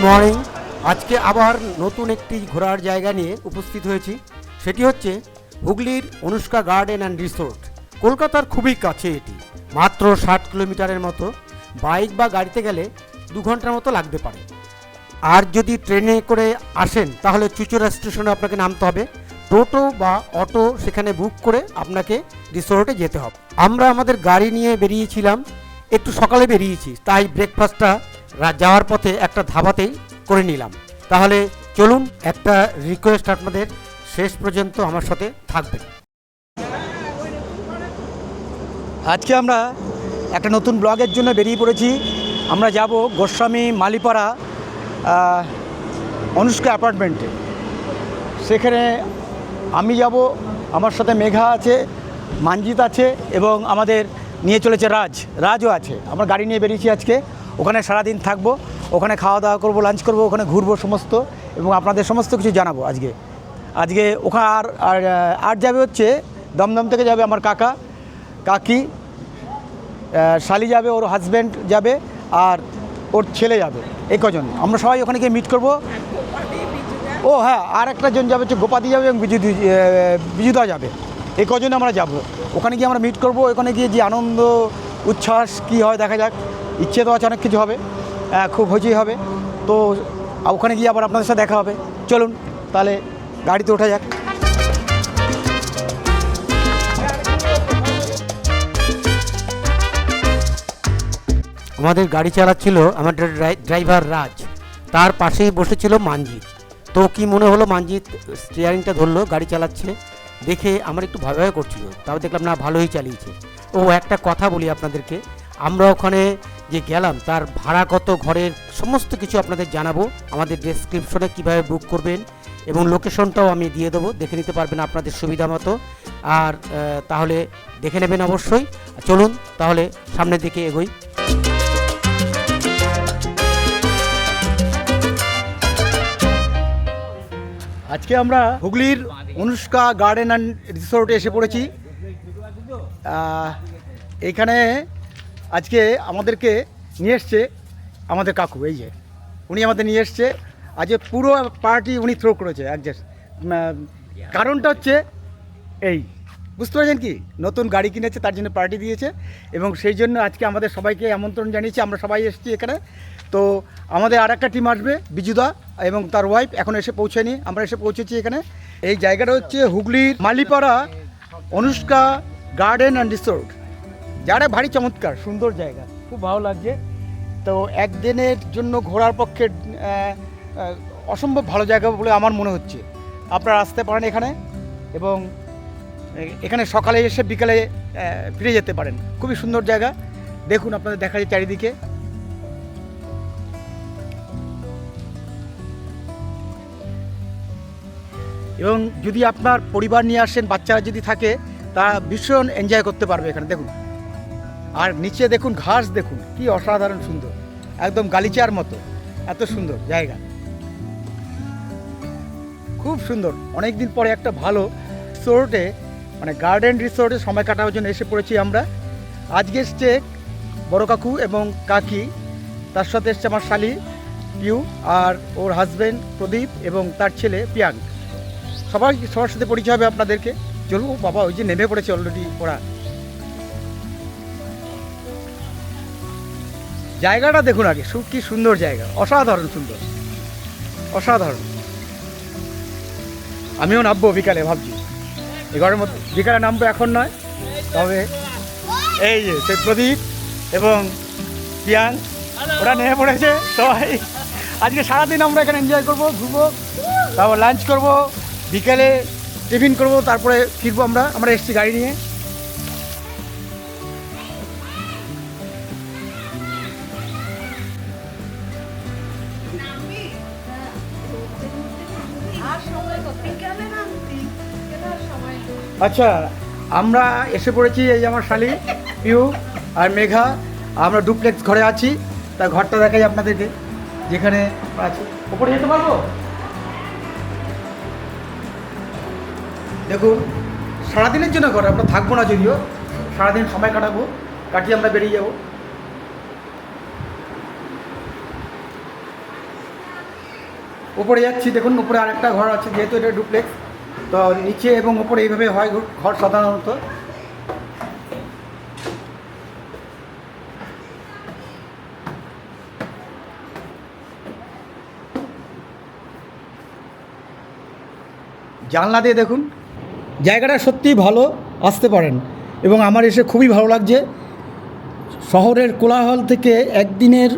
Morning. আজকে আবার নতুন একটি ঘোরার জায়গা নিয়ে উপস্থিত হয়েছি। সেটি হচ্ছে হুগলির অনুষ্কা গার্ডেন অ্যান্ড রিসোর্ট। কলকাতার খুবই কাছে এটি, মাত্র 60 কিলোমিটারের মতো। বাইক বা গাড়িতে গেলে 2 ঘন্টার মতো লাগতে পারে। আর যদি ট্রেনে করে আসেন তাহলে চুচুড়া স্টেশনে আপনাকে নামতে হবে। টোটো বা অটো সেখানে বুক করে আপনাকে রিসোর্টে যেতে হবে। আমরা আমাদের গাড়ি নিয়ে বেরিয়েছিলাম, একটু সকালে বেরিয়েছি, তাই ব্রেকফাস্টটা যাওয়ার পথে একটা ধাবাতেই করে নিলাম। তাহলে চলুন, একটা রিকোয়েস্ট আপনাদের, শেষ পর্যন্ত আমার সাথে থাকবেন। আজকে আমরা একটা নতুন ব্লগের জন্য বেরিয়ে পড়েছি। আমরা যাব গোস্বামী মালিপাড়া অনুষ্কা অ্যাপার্টমেন্টে। সেখানে আমি যাব, আমার সাথে মেঘা আছে, মানজিত আছে এবং আমাদের নিয়ে চলেছে রাজও আছে। আমরা গাড়ি নিয়ে বেরিয়েছি আজকে। ওখানে সারাদিন থাকবো, ওখানে খাওয়া দাওয়া করবো, লাঞ্চ করবো, ওখানে ঘুরবো সমস্ত, এবং আপনাদের সমস্ত কিছু জানাবো আজকে ওখানে। আর যাবে হচ্ছে দমদম থেকে যাবে আমার কাকি, শালি যাবে, ওর হাজব্যান্ড যাবে, আর ওর ছেলে যাবে। এই কজন আমরা সবাই ওখানে গিয়ে মিট করবো। ও হ্যাঁ, আর একটা জন যাবে হচ্ছে গোপাদি যাবে এবং বিজুদা যাবে। এই কজনে আমরা যাব। ওখানে গিয়ে আমরা মিট করবো। ওখানে গিয়ে যে আনন্দ উচ্ছ্বাস কী হয় দেখা যাক। ইচ্ছে তো আছে অনেক কিছু হবে, খুব হইচই হবে। তো ওখানে গিয়ে আবার আপনাদের সাথে দেখা হবে। চলুন তাহলে গাড়িতে ওঠা যাক। আমাদের গাড়ি চালাচ্ছিল আমাদের ড্রাইভার রাজ, তার পাশেই বসেছিল মানজিৎ। তো কি মনে হলো, মানজিৎ স্টিয়ারিংটা ধরলো, গাড়ি চালাচ্ছে দেখে আমার একটু ভয় ভয় করছিল। তাও দেখলাম না, ভালোই চালিয়েছে। ও একটা কথা বলি আপনাদেরকে, আমরা ওখানে যে গেলাম তার ভাড়া কত, ঘরের সমস্ত কিছু আপনাদের জানাবো। আমাদের ডেসক্রিপশনে কীভাবে বুক করবেন এবং লোকেশনটাও আমি দিয়ে দেবো, দেখে নিতে পারবেন আপনাদের সুবিধা মতো। আর তাহলে দেখে নেবেন অবশ্যই। চলুন তাহলে সামনের দিকে এগোই। আজকে আমরা হুগলির অনুষ্কা গার্ডেন অ্যান্ড রিসোর্টে এসে পড়েছি। এইখানে আজকে আমাদেরকে নিয়ে এসছে আমাদের কাকু। এই যে উনি আমাদের নিয়ে এসছে। আজকে পুরো পার্টি উনি থ্রো করেছে অ্যাডজাস্ট। কারণটা হচ্ছে এই, বুঝতে পারছেন কি, নতুন গাড়ি কিনেছে, তার জন্য পার্টি দিয়েছে, এবং সেই জন্য আজকে আমাদের সবাইকে আমন্ত্রণ জানিয়েছি। আমরা সবাই এসেছি এখানে। তো আমাদের আর একটা টিম আসবে, বিজুদা এবং তার ওয়াইফ, এখন এসে পৌঁছায়নি, আমরা এসে পৌঁছেছি এখানে। এই জায়গাটা হচ্ছে হুগলির Malipara Anushka garden and resort. যারা ভারী চমৎকার সুন্দর জায়গা, খুব ভালো লাগছে। তো একদিনের জন্য ঘোরার পক্ষে অসম্ভব ভালো জায়গা বলে আমার মনে হচ্ছে। আপনারা আসতে পারেন এখানে, এবং এখানে সকালে এসে বিকালে ফিরে যেতে পারেন। খুবই সুন্দর জায়গা, দেখুন আপনাদের দেখা যায় চারিদিকে। এবং যদি আপনার পরিবার নিয়ে আসেন, বাচ্চারা যদি থাকে, তারা ভীষণ এনজয় করতে পারবে এখানে। দেখুন, আর নিচে দেখুন ঘাস, দেখুন কি অসাধারণ সুন্দর, একদম গালিচার মতো, এত সুন্দর জায়গা, খুব সুন্দর। অনেক দিন পরে একটা ভালো রিসোর্টে, মানে গার্ডেন রিসোর্টে সময় কাটানোর জন্য এসে পড়েছি আমরা। আজকে এসছে বড় কাকু এবং কাকি, তার সাথে এসছে আমার শালি পিউ, আর ওর হাজব্যান্ড প্রদীপ এবং তার ছেলে পিয়াঙ্ক। সবার সাথে পরিচয় হবে আপনাদেরকে। চলুন বাবা, ওই যে নেমে পড়েছে অলরেডি ওরা। জায়গাটা দেখুন আগে, কি সুন্দর জায়গা, অসাধারণ সুন্দর, অসাধারণ। আমিও নামবো বিকালে, ভাবছি এগারোর মধ্যে বিকালে নামবো, এখন নয়। তবে এই যে সেই প্রদীপ এবং পিয়াং, ওরা নেমে পড়েছে সবাই। আজকে সারাদিন আমরা এখানে এনজয় করবো, ঘুরবো, তারপর লাঞ্চ করবো, বিকেলে টিফিন করবো, তারপরে ফিরবো। আমরা এসেছি গাড়ি নিয়ে। আচ্ছা, আমরা এসে পড়েছি, এই আমার শালি পিউ আর মেঘা। আমরা ডুপ্লেক্স ঘরে আছি, তার ঘরটা দেখাই আপনাদেরকে, যেখানে আছে। ওপরে যেতে পারবো? দেখুন, সারাদিনের জন্য ঘরে আমরা থাকবো না, যদিও সারাদিন সময় কাটিয়ে আমরা বেরিয়ে যাব। উপরে যাচ্ছি, দেখুন উপরে আরেকটা ঘর আছে, যেহেতু এটা ডুপ্লেক্স, তো নিচে এবং উপরে এইভাবে হয় ঘর সাধারণত। জানলা দিয়ে দেখুন, জায়গাটা সত্যিই ভালো, আসতে পারেন। এবং আমার এসে খুবই ভালো লাগছে। শহরের কোলাহল থেকে একদিনের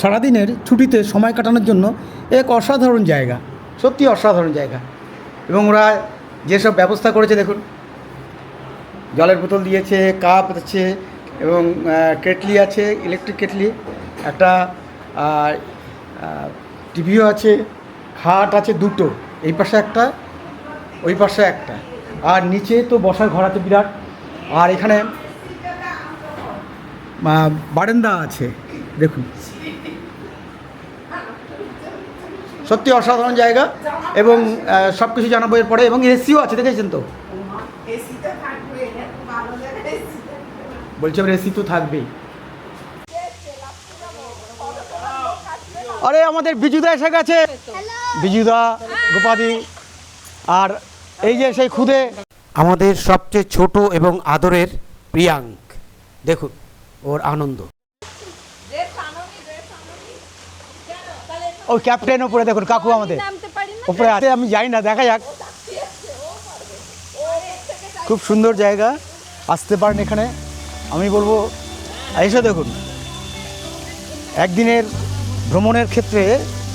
সারাদিনের ছুটিতে সময় কাটানোর জন্য এক অসাধারণ জায়গা, সত্যি অসাধারণ জায়গা। এবং ওরা যেসব ব্যবস্থা করেছে দেখুন, জলের বোতল দিয়েছে, কাপ আছে এবং কেটলি আছে, ইলেকট্রিক কেটলি, একটা টিভিও আছে, খাট আছে দুটো, এই পাশে একটা ওই পাশে একটা, আর নিচে তো বসার ঘর আছে বিরাট। আর এখানে বারান্দা আছে দেখুন, সত্যি অসাধারণ জায়গা। এবং সব কিছু জানাবো এরপরে। এবং এসিও আছে, দেখেছেন তো, বলছি এসি তো থাকবেই। আরে আমাদের বিজুদা এসে গেছে, বিজুদা, গোপাদি, আর এই যে সেই খুদে আমাদের সবচেয়ে ছোট এবং আদরের প্রিয়াঙ্ক, দেখুন ওর আনন্দ। ওই ক্যাপ্টেন ওপরে দেখুন, কাকু আমাদের ওপরে আছে, আমি যাই না, দেখা যাক। খুব সুন্দর জায়গা, আসতে পারেন এখানে। আমি বলবো এসে দেখুন, একদিনের ভ্রমণের ক্ষেত্রে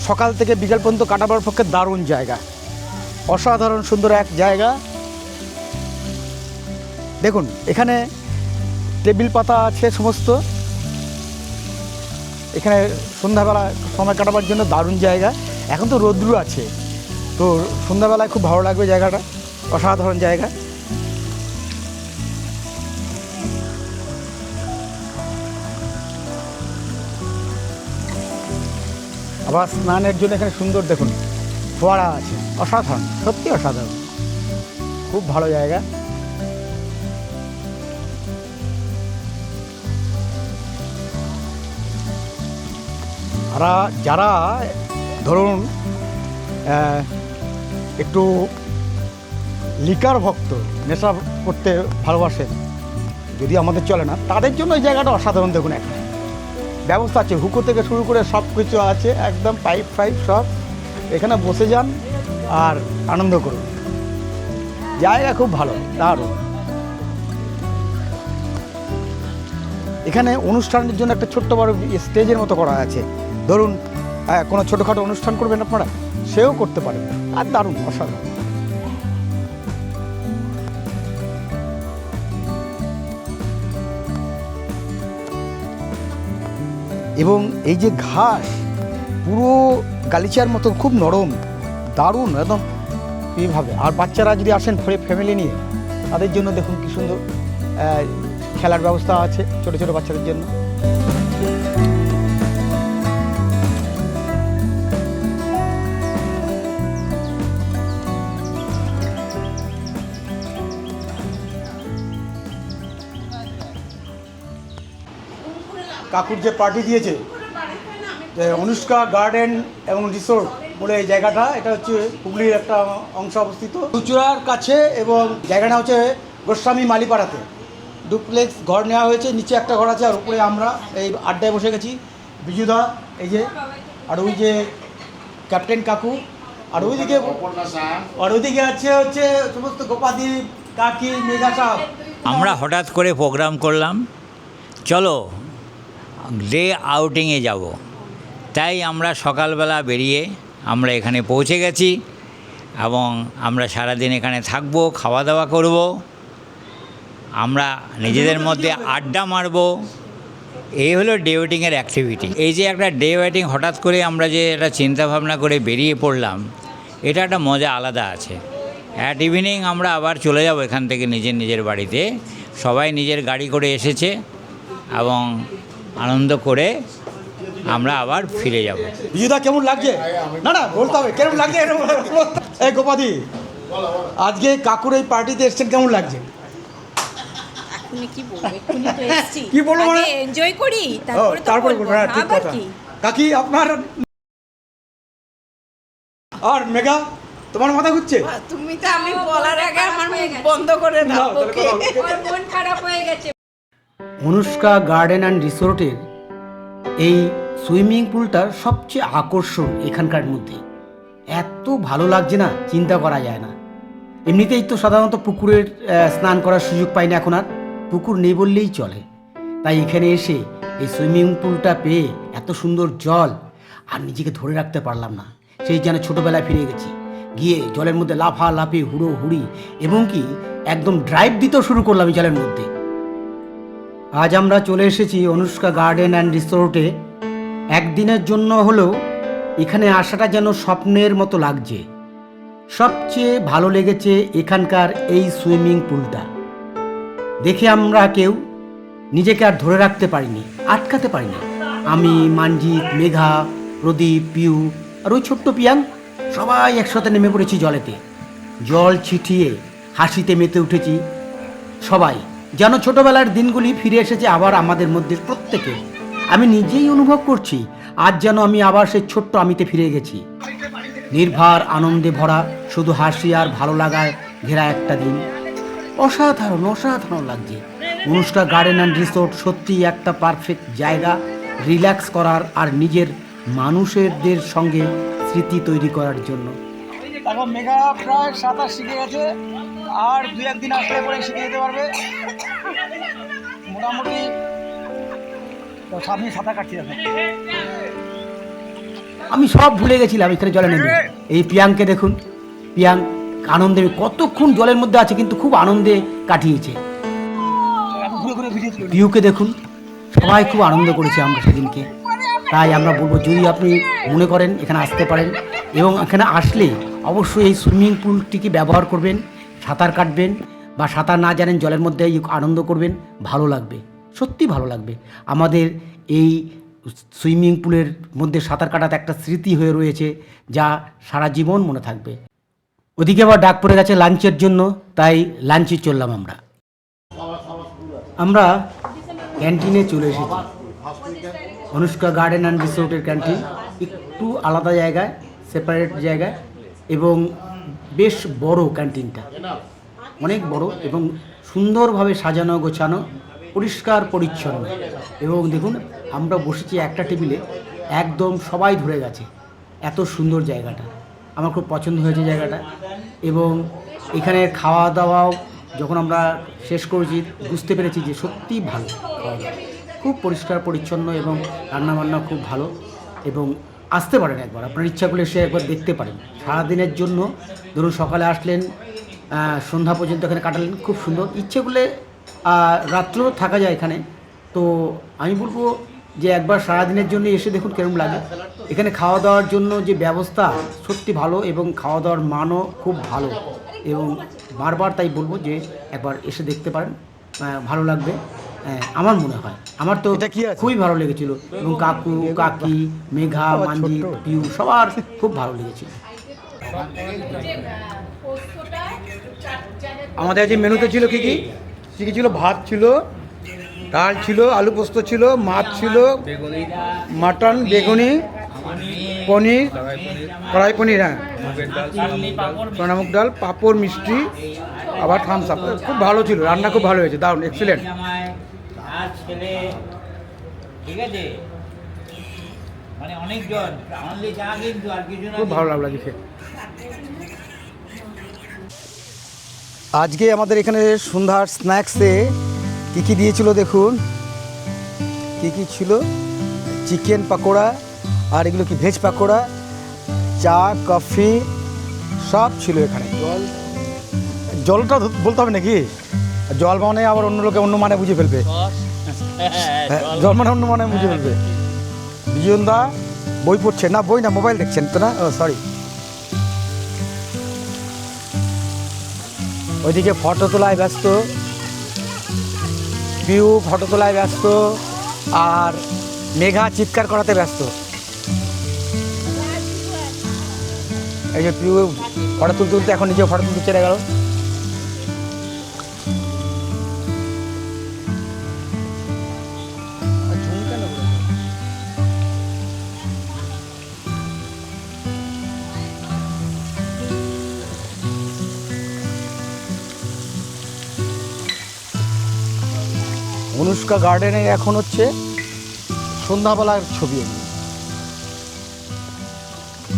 সকাল থেকে বিকাল পর্যন্ত কাটাবার পক্ষে দারুণ জায়গা, অসাধারণ সুন্দর এক জায়গা। দেখুন এখানে টেবিল পাতা আছে সমস্ত, এখানে সন্ধ্যাবেলা সময় কাটাবার জন্য দারুণ জায়গা। এখন তো রৌদ্র আছে, তো সন্ধ্যাবেলায় খুব ভালো লাগবে জায়গাটা, অসাধারণ জায়গা। আবার স্নানের জন্য এখানে সুন্দর দেখুন ফোয়ারা আছে, অসাধারণ, সত্যি অসাধারণ, খুব ভালো জায়গা। আর যারা ধরুন একটু লিকার ভক্ত, নেশা করতে ভালোবাসেন, যদি আমাদের চলে না, তাদের জন্য এই জায়গাটা অসাধারণ। দেখুন একটা ব্যবস্থা আছে, হুকো থেকে শুরু করে সব কিছু আছে, একদম পাইপ ফাইপ সব, এখানে বসে যান আর আনন্দ করুন, জায়গা খুব ভালো, দারুণ। এখানে অনুষ্ঠানের জন্য একটা ছোট্ট বড় স্টেজের মতো করা আছে, ধরুন কোনো ছোটোখাটো অনুষ্ঠান করবেন আপনারা, সেও করতে পারেন, আর দারুণ অসাধারণ। এবং এই যে ঘাস পুরো গালিচার মতো, খুব নরম, দারুণ একদম এইভাবে। আর বাচ্চারা যদি আসেন ফ্যামিলি নিয়ে, তাদের জন্য দেখুন কি সুন্দর খেলার ব্যবস্থা আছে ছোটো ছোটো বাচ্চাদের জন্য। কাকুর যে পার্টি দিয়েছে, যে অনুষ্কা গার্ডেন এবং রিসোর্ট বলে এই জায়গাটা, এটা হচ্ছে হুগলির একটা অংশ অবস্থিত, চুচুড়ার কাছে, এবং জায়গাটা হচ্ছে গোস্বামী মালিপাড়াতে। ডুপ্লেক্স ঘর নেওয়া হয়েছে, নিচে একটা ঘর আছে, আর উপরে আমরা এই আড্ডায় বসে গেছি, বিজুদা এই যে, আর ওই যে ক্যাপ্টেন কাকু, আর ওইদিকে হচ্ছে সমস্ত গোপাদি, কাকি, মেঘা সাহেব। আমরা হঠাৎ করে প্রোগ্রাম করলাম, চলো ডে আউটিংয়ে যাব, তাই আমরা সকালবেলা বেরিয়ে আমরা এখানে পৌঁছে গেছি, এবং আমরা সারাদিন এখানে থাকবো, খাওয়া দাওয়া করব, আমরা নিজেদের মধ্যে আড্ডা মারব। এই হলো ডে ওয়েটিংয়ের অ্যাক্টিভিটি। এই যে একটা ডে ওয়েটিং হঠাৎ করে আমরা যে একটা চিন্তাভাবনা করে বেরিয়ে পড়লাম, এটা একটা মজা আলাদা আছে। অ্যাট ইভিনিং আমরা আবার চলে যাব এখান থেকে নিজের নিজের বাড়িতে, সবাই নিজের গাড়ি করে এসেছে, এবং আনন্দ করে আমরা আবার ফিরে যাব। বিজুদা কেমন লাগছে? না বলতে হবে কেমন লাগছে। এই গোপাদি, আজকে কাকুর এই পার্টিতে এসছেন, কেমন লাগছে? কি বলবো, এক্ষুনি তো এসেছি, কি বলবো মানে এনজয় করি, তারপরে বলবো। হ্যাঁ ঠিক কথা। কাকি আপনার আর মেঘা তোমার মাথা ঘুরছে? তুমি তো আমি বলার আগে আমার মুখ বন্ধ করে দাও। নাও, তাহলে কথা বলো। ওর মন খারাপ হয়ে গেছে। অনুষ্কা গার্ডেন অ্যান্ড রিসোর্টের এই সুইমিং পুলটার সবচেয়ে আকর্ষণ এখানকার মধ্যে এত ভালো লাগছে না, চিন্তা করা যায় না। এমনিতেই তো সাধারণত পুকুরের স্নান করার সুযোগ পাই না এখন, আর পুকুর নেই বললেই চলে। তাই এখানে এসে এই সুইমিং পুলটা পেয়ে এত সুন্দর জল আর নিজেকে ধরে রাখতে পারলাম না, সেই যেন ছোটোবেলায় ফিরে গেছি। গিয়ে জলের মধ্যে লাফালাফি হুড়োহুড়ি এবং কি একদম ড্রাইভ দিতেও শুরু করলাম এই জলের মধ্যে। আজ আমরা চলে এসেছি অনুষ্কা গার্ডেন অ্যান্ড রিসোর্টে। একদিনের জন্য হলেও এখানে আসাটা যেন স্বপ্নের মতো লাগছে। সবচেয়ে ভালো লেগেছে এখানকার এই সুইমিং পুলটা দেখে। আমরা কেউ নিজেকে আর ধরে রাখতে পারিনি, আটকাতে পারিনি। আমি, মানজিৎ, মেঘা, প্রদীপ, পিউ আর ওই ছোট্ট পিয়াং সবাই একসাথে নেমে পড়েছি জলেতে। জল ছিটিয়ে হাসিতে মেতে উঠেছি সবাই, যেন ছোটবেলার দিনগুলি ফিরে এসেছে আবার আমাদের মধ্যে প্রত্যেকে। আমি নিজেই অনুভব করছি আজ যেন আমি আবার সেই ছোট্ট আমিতে ফিরে গেছি। নির্ভার আনন্দে ভরা, শুধু হাসি আর ভালো লাগায় ঘেরা একটা দিন। অসাধারণ অসাধারণ লাগছে। অনুষ্কা গার্ডেন অ্যান্ড রিসোর্ট সত্যি একটা পারফেক্ট জায়গা রিল্যাক্স করার আর নিজের মানুষদের সঙ্গে স্মৃতি তৈরি করার জন্য। এখন মেঘা প্রায় সাঁতার শিখে গেছে, আর 2-1 দিন আসলে পরে শিখে যেতে পারবে মোটামুটি। তো সামনে সাঁতার কাটছি এখন। আমি সব ভুলে গেছিলাম এখানে জলে নেমে। এই পিয়াংকে দেখুন, পিয়াং আনন্দে কতক্ষণ জলের মধ্যে আছে কিন্তু খুব আনন্দে কাটিয়েছে। এখন ঘুরে ঘুরে ভিডিও তুলে পিউকে দেখুন, সবাই খুব আনন্দ করেছে আমরা সেদিনকে। তাই আমরা বলবো যদি আপনি মনে করেন এখানে আসতে পারেন এবং এখানে আসলে অবশ্যই এই সুইমিং পুলটিকে ব্যবহার করবেন, সাঁতার কাটবেন বা সাঁতার না জানেন জলের মধ্যে আনন্দ করবেন, ভালো লাগবে, সত্যি ভালো লাগবে। আমাদের এই সুইমিং পুলের মধ্যে সাঁতার কাটাতে একটা স্মৃতি হয়ে রয়েছে যা সারা জীবন মনে থাকবে। ওদিকে আবার ডাক পড়ে গেছে লাঞ্চের জন্য, তাই লাঞ্চে চললাম আমরা। আমরা ক্যান্টিনে চলে এসেছি। অনুষ্কা গার্ডেন অ্যান্ড রিসোর্টের ক্যান্টিন একটু আলাদা জায়গায়, সেপারেট জায়গায়, এবং বেশ বড় ক্যান্টিনটা, অনেক বড় এবং সুন্দরভাবে সাজানো গোছানো, পরিষ্কার পরিচ্ছন্ন। এবং দেখুন আমরা বসেছি একটা টেবিলে, একদম সবাই ধরে গেছে। এত সুন্দর জায়গাটা, আমার খুব পছন্দ হয়েছে জায়গাটা। এবং এখানে খাওয়া দাওয়াও যখন আমরা শেষ করেছি বুঝতে পেরেছি যে সত্যিই ভালো খাওয়া দাওয়া, খুব পরিষ্কার পরিচ্ছন্ন এবং রান্নাবান্না খুব ভালো। এবং আসতে পারেন একবার, আপনার ইচ্ছা করলে এসে একবার দেখতে পারেন। সারাদিনের জন্য ধরুন সকালে আসলেন, সন্ধ্যা পর্যন্ত এখানে কাটালেন, খুব সুন্দর। ইচ্ছে করলে রাত্রেও থাকা যায় এখানে। তো আমি বলবো যে একবার সারাদিনের জন্য এসে দেখুন কেরম লাগে। এখানে খাওয়া দাওয়ার জন্য যে ব্যবস্থা সত্যি ভালো এবং খাওয়া দাওয়ার মানও খুব ভালো। এবং বারবার তাই বলবো যে একবার এসে দেখতে পারেন, ভালো লাগবে। আমার মনে হয়, আমার তো এটা কি আছে? খুবই ভালো লেগেছিল। এবং কাকু, কাকি, মেঘা, মানজিৎ, পিউ সবার খুব ভালো লেগেছিল। আমাদের আজকে মেনুতে ছিল কি কি কি ছিল? ভাত ছিল, ডাল ছিল, আলু পোস্ত ছিল, মাছ ছিল, মাটন, বেগুনি, পনির, কড়াই পনির, হ্যাঁ, সোনামুখ ডাল, পাঁপড়, মিষ্টি, আবার থামস আপ। খুব ভালো ছিল, রান্না খুব ভালো হয়েছে, দারুণ, এক্সিলেন্ট। ঠিক আছে, মানে অনেকজন অনলি চা কিন্তু আর কিছু না। খুব ভালো লাগলো আজকে। আজকে আমাদের এখানে সন্ধ্যার স্ন্যাক্সে কী কী দিয়েছিল দেখুন, কী কী ছিল। চিকেন পাকোড়া, আর এগুলো কি ভেজ পাকোড়া, চা, কফি সব ছিল এখানে। জলটা বলতে হবে নাকি? জল মানে আবার অন্য লোকে অন্য মানে বুঝে ফেলবে। হ্যাঁ, জল মানে অন্য মানে বুঝে ফেলবে। বিজয়দা বই পড়ছেন, না বই না মোবাইল দেখছেন তো না, ও সরি। ওইদিকে ফটো তোলায় ব্যস্ত, পিউ ফটো তোলায় ব্যস্ত, আর মেঘা চিৎকার করাতে ব্যস্ত। এই যে পিউ ফটো তুলতে তুলতে এখন নিজেও ফটো তুলতে ছেড়ে গেল। অনুষ্কা গার্ডেনে এখন হচ্ছে সন্ধ্যাবেলার ছবি এগুলো।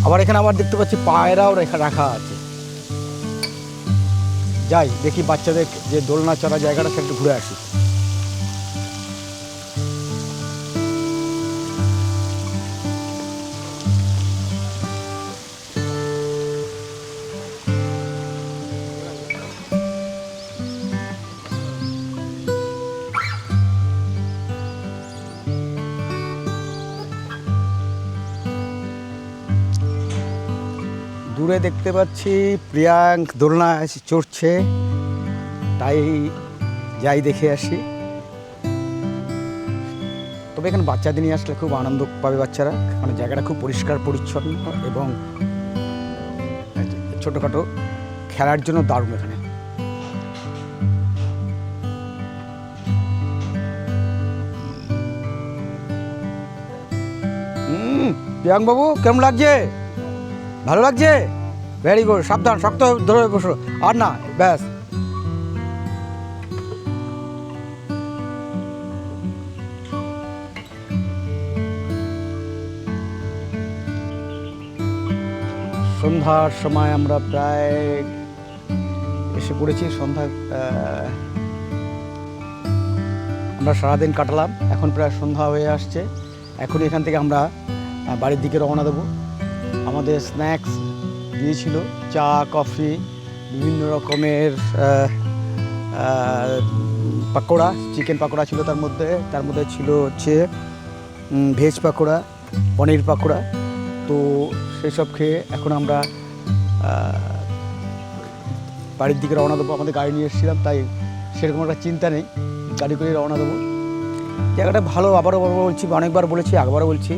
আবার এখানে আবার দেখতে পাচ্ছি পায়রাও রাখা আছে। যাই দেখি বাচ্চাদের যে দোলনা চড়া জায়গাটা সেটা একটু ঘুরে আসি। দূরে দেখতে পাচ্ছি প্রিয়াঙ্ক দোলনায় চড়ছে, তাই যাই দেখে আসি। তবে এখানে বাচ্চাদের নিয়ে আসলে খুব আনন্দ পাবে বাচ্চারা, কারণ জায়গাটা খুব পরিষ্কার পরিচ্ছন্ন এবং ছোটোখাটো খেলার জন্য দারুণ এখানে। প্রিয়াঙ্ক বাবু কেমন লাগছে? ভালো লাগছে? ভেরি গুড, সাবধান, শক্ত ধরে বসো, আর না, ব্যাস। সন্ধ্যার সময় আমরা প্রায় এসে পড়েছি। আমরা সারাদিন কাটালাম, এখন প্রায় সন্ধ্যা হয়ে আসছে। এখন এখান থেকে আমরা বাড়ির দিকে রওনা দেবো। আমাদের স্ন্যাক্স দিয়েছিল, চা, কফি, বিভিন্ন রকমের পাকোড়া, চিকেন পাকোড়া ছিল তার মধ্যে ছিল হচ্ছে ভেজ পাকোড়া, পনির পাকোড়া। তো সেসব খেয়ে এখন আমরা বাড়ির দিকে রওনা দেবো। আমাদের গাড়ি নিয়ে এসেছিলাম, তাই সেরকম একটা চিন্তা নেই, গাড়ি করে রওনা দেবো। জায়গাটা ভালো, আবারও বলছি, অনেকবার বলেছি, আগবারও বলছি,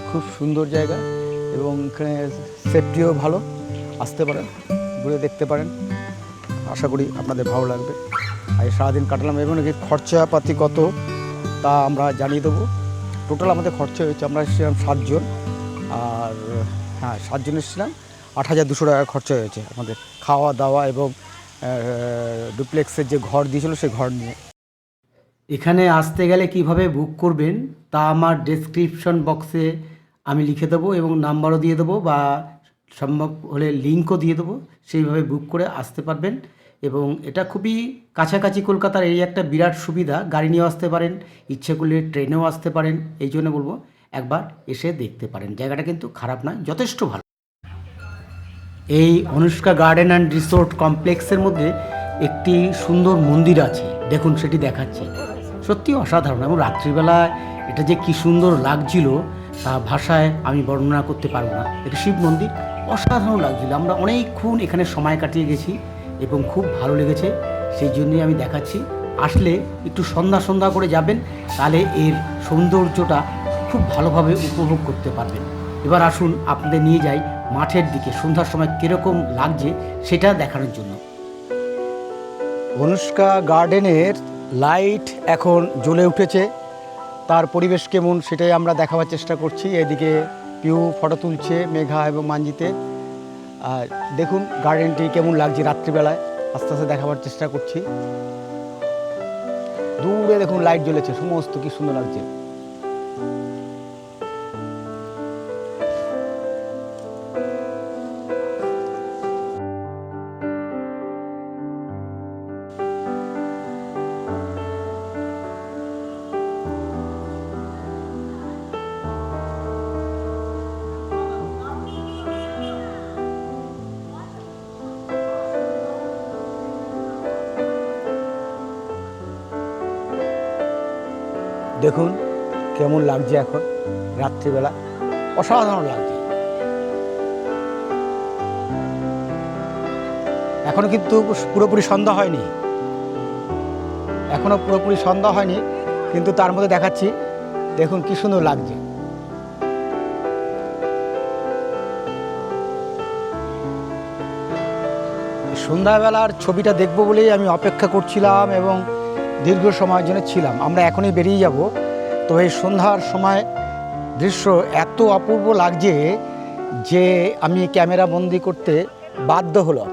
খুব সুন্দর জায়গা এবং এখানে সেফটিও ভালো। আসতে পারেন, ঘুরে দেখতে পারেন, আশা করি আপনাদের ভালো লাগবে। আর সারাদিন কাটালাম এবং খরচাপাতি কত তা আমরা জানিয়ে দেবো। টোটাল আমাদের খরচা হয়েছে, আমরা এসেছিলাম 7 জন, আর হ্যাঁ 7 জন এসেছিলাম, 8,200 টাকা খরচা হয়েছে আমাদের, খাওয়া দাওয়া এবং ডুপ্লেক্সের যে ঘর দিয়েছিল সেই ঘর নিয়ে। এখানে আসতে গেলে কিভাবে বুক করবেন তা আমার ডেসক্রিপশন বক্সে আমি লিখে দেবো এবং নাম্বারও দিয়ে দেবো, বা সম্ভব হলে লিঙ্কও দিয়ে দেবো, সেইভাবে বুক করে আসতে পারবেন। এবং এটা খুবই কাছাকাছি কলকাতার, এই একটা বিরাট সুবিধা। গাড়ি নিয়েও আসতে পারেন, ইচ্ছে করলে ট্রেনেও আসতে পারেন। এই জন্য বলবো একবার এসে দেখতে পারেন, জায়গাটা কিন্তু খারাপ নয়, যথেষ্ট ভালো। এই অনুষ্কা গার্ডেন অ্যান্ড রিসোর্ট কমপ্লেক্সের মধ্যে একটি সুন্দর মন্দির আছে, দেখুন সেটি দেখাচ্ছি, সত্যি অসাধারণ। এবং রাত্রিবেলায় এটা যে কী সুন্দর লাগছিল তা ভাষায় আমি বর্ণনা করতে পারবো না। এটা শিব মন্দির, অসাধারণ লাগছিল। আমরা অনেকক্ষণ এখানে সময় কাটিয়ে গেছি এবং খুব ভালো লেগেছে, সেই জন্যই আমি দেখাচ্ছি। আসলে একটু সন্ধ্যা সন্ধ্যা করে যাবেন, তাহলে এর সৌন্দর্যটা খুব ভালোভাবে উপভোগ করতে পারবেন। এবার আসুন আপনাদের নিয়ে যাই মাঠের দিকে, সন্ধ্যার সময় কীরকম লাগছে সেটা দেখানোর জন্য। অনুষ্কা গার্ডেনের লাইট এখন জ্বলে উঠেছে, তার পরিবেশ কেমন সেটাই আমরা দেখাবার চেষ্টা করছি। এদিকে পিউ ফটো তুলছে, মেঘা এবং মানজিতে। আর দেখুন গার্ডেনটি কেমন লাগছে রাত্রিবেলায়, আস্তে আস্তে দেখাবার চেষ্টা করছি। দূরে দেখুন লাইট জ্বলেছে, সমস্ত কি সুন্দর লাগছে। দেখুন কেমন লাগছে এখন রাত্রিবেলা, অসাধারণ লাগছে। এখনো কিন্তু পুরোপুরি সন্ধ্যা হয়নি, কিন্তু তার মধ্যে দেখাচ্ছি, দেখুন কি সুন্দর লাগছে। সন্ধ্যাবেলার ছবিটা দেখবো বলেই আমি অপেক্ষা করছিলাম এবং দীর্ঘ সময়ের জন্য ছিলাম। আমরা এখনই বেরিয়ে যাব, তো এই সন্ধ্যার সময় দৃশ্য এত অপূর্ব লাগছে যে আমি ক্যামেরা বন্দি করতে বাধ্য হলাম।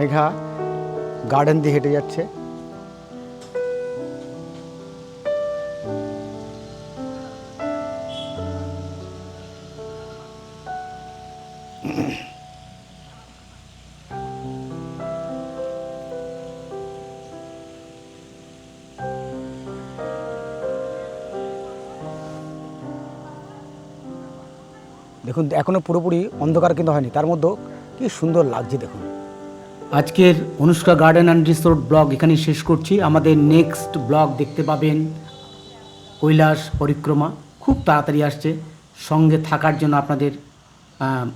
মেঘা গার্ডেন দিয়ে হেঁটে যাচ্ছে। দেখুন এখনও পুরোপুরি অন্ধকার কিন্তু হয়নি, তার মধ্যেও কি সুন্দর লাগছে দেখুন। আজকের Anushka garden and resort blog এখানেই শেষ করছি। আমাদের নেক্সট ব্লগ দেখতে পাবেন কৈলাস পরিক্রমা, খুব তাড়াতাড়ি আসছে। সঙ্গে থাকার জন্য আপনাদের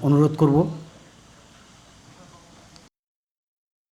অনুরোধ করব।